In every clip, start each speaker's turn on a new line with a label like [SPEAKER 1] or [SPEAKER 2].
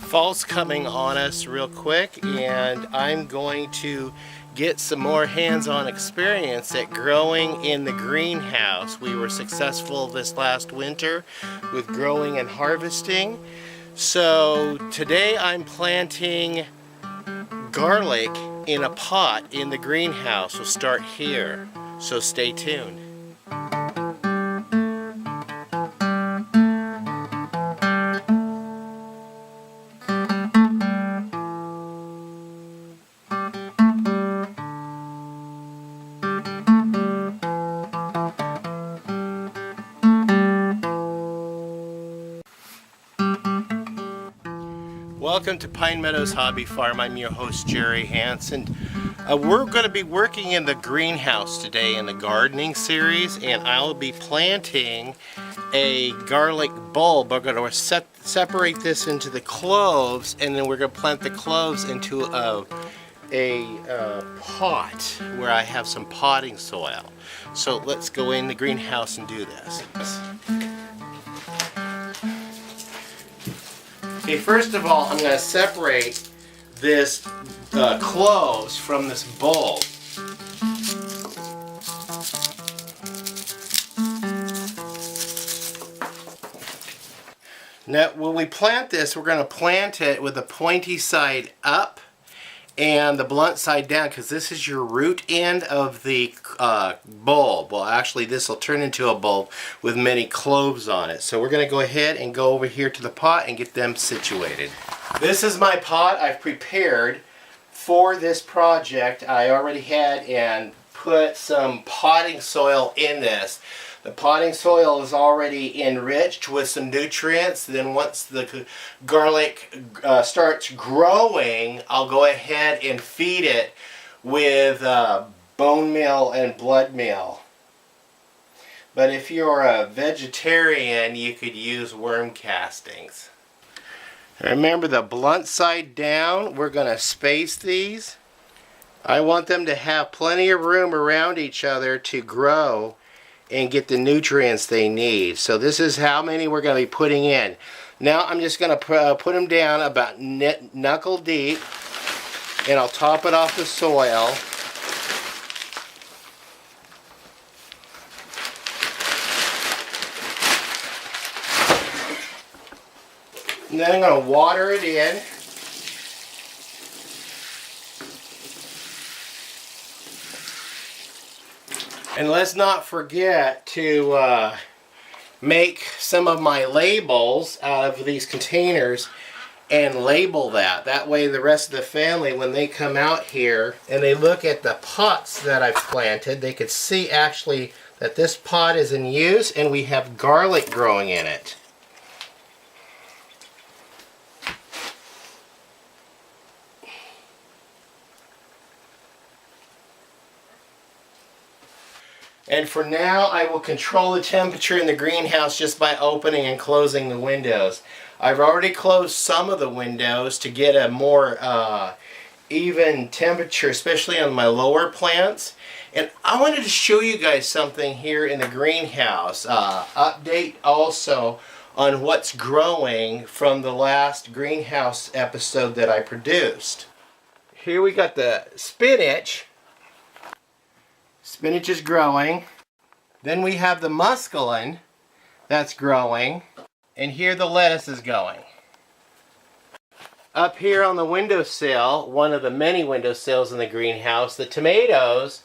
[SPEAKER 1] Fall's coming on us real quick, and I'm going to get some more hands-on experience at growing in the greenhouse. We were successful this last winter with growing and harvesting. So today I'm planting garlic in a pot in the greenhouse. We'll start here, so stay tuned. Welcome to Pine Meadows Hobby Farm. I'm your host, Jerry Hansen. We're going to be working in the greenhouse today in the gardening series, and I'll be planting a garlic bulb. We're going to separate this into the cloves, and then we're going to plant the cloves into a pot where I have some potting soil. So let's go in the greenhouse and do this. Okay, first of all, I'm going to separate this cloves from this bulb. Now, when we plant this, we're going to plant it with the pointy side up and the blunt side down, because this is your root end of the bulb. Well, actually, this will turn into a bulb with many cloves on it. So we're going to go ahead and go over here to the pot and get them situated. This is my pot I've prepared for this project. I already had and put some potting soil in this. The potting soil is already enriched with some nutrients. Then once the garlic starts growing, I'll go ahead and feed it with bone meal and blood meal. But if you're a vegetarian, you could use worm castings. Remember, the blunt side down, we're going to space these. I want them to have plenty of room around each other to grow and get the nutrients they need. So this is how many we're going to be putting in. Now I'm just going to put them down about knuckle deep, and I'll top it off the soil. And then I'm going to water it in. And let's not forget to make some of my labels out of these containers and label that. That way the rest of the family, when they come out here and they look at the pots that I've planted, they could see actually that this pot is in use and we have garlic growing in it. And for now, I will control the temperature in the greenhouse just by opening and closing the windows. I've already closed some of the windows to get a more even temperature, especially on my lower plants. And I wanted to show you guys something here in the greenhouse. Update also on what's growing from the last greenhouse episode that I produced. Here we got the spinach. Spinach is growing. Then we have the muscalin that's growing. And here the lettuce is going. Up here on the windowsill, one of the many windowsills in the greenhouse, the tomatoes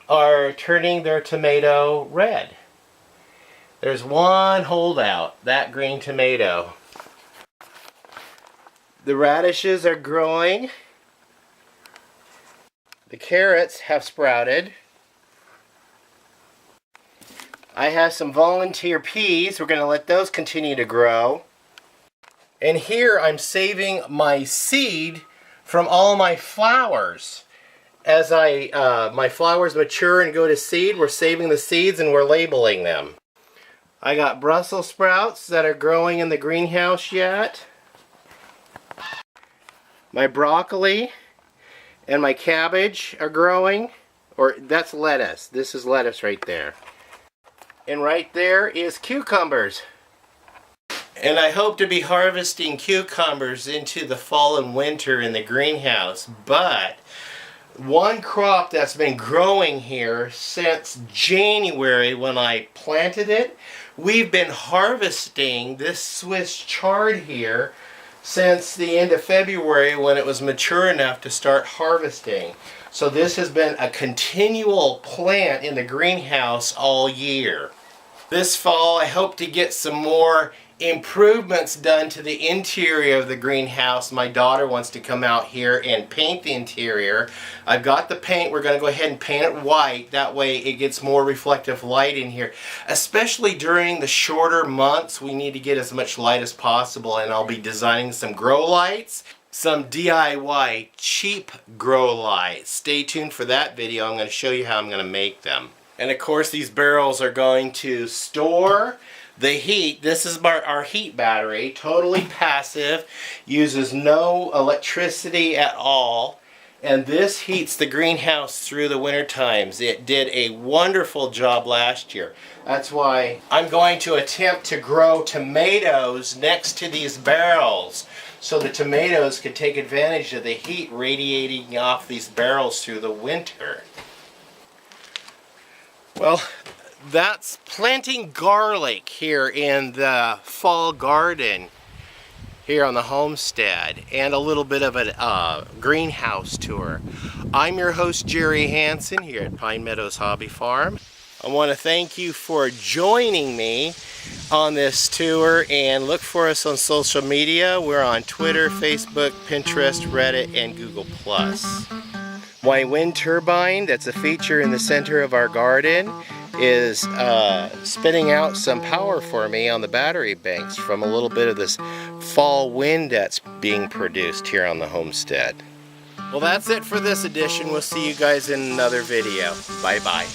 [SPEAKER 1] are turning their tomato red. There's one holdout, that green tomato. The radishes are growing. The carrots have sprouted. I have some volunteer peas. We're going to let those continue to grow. And here I'm saving my seed from all my flowers. As my flowers mature and go to seed, we're saving the seeds and we're labeling them. I got Brussels sprouts that are growing in the greenhouse yet. My broccoli and my cabbage are growing. Or that's lettuce. This is lettuce right there. And right there is cucumbers. And I hope to be harvesting cucumbers into the fall and winter in the greenhouse. But one crop that's been growing here since January when I planted it, we've been harvesting this Swiss chard here since the end of February when it was mature enough to start harvesting. So this has been a continual plant in the greenhouse all year. This fall I hope to get some more improvements done to the interior of the greenhouse. My daughter wants to come out here and paint the interior. I've got the paint. We're going to go ahead and paint it white. That way it gets more reflective light in here. Especially during the shorter months, we need to get as much light as possible, and I'll be designing some grow lights. Some DIY cheap grow lights. Stay tuned for that video. I'm going to show you how I'm going to make them. And of course these barrels are going to store the heat. This is our heat battery, totally passive, uses no electricity at all, and this heats the greenhouse through the winter times. It did a wonderful job last year. That's why I'm going to attempt to grow tomatoes next to these barrels so the tomatoes could take advantage of the heat radiating off these barrels through the winter. Well, that's planting garlic here in the fall garden here on the homestead, and a little bit of a greenhouse tour. I'm your host, Jerry Hansen, here at Pine Meadows Hobby Farm. I want to thank you for joining me on this tour, and look for us on social media. We're on Twitter, Facebook, Pinterest, Reddit, and Google+. My wind turbine, that's a feature in the center of our garden, is spinning out some power for me on the battery banks from a little bit of this fall wind that's being produced here on the homestead. Well, that's it for this edition. We'll see you guys in another video. Bye-bye.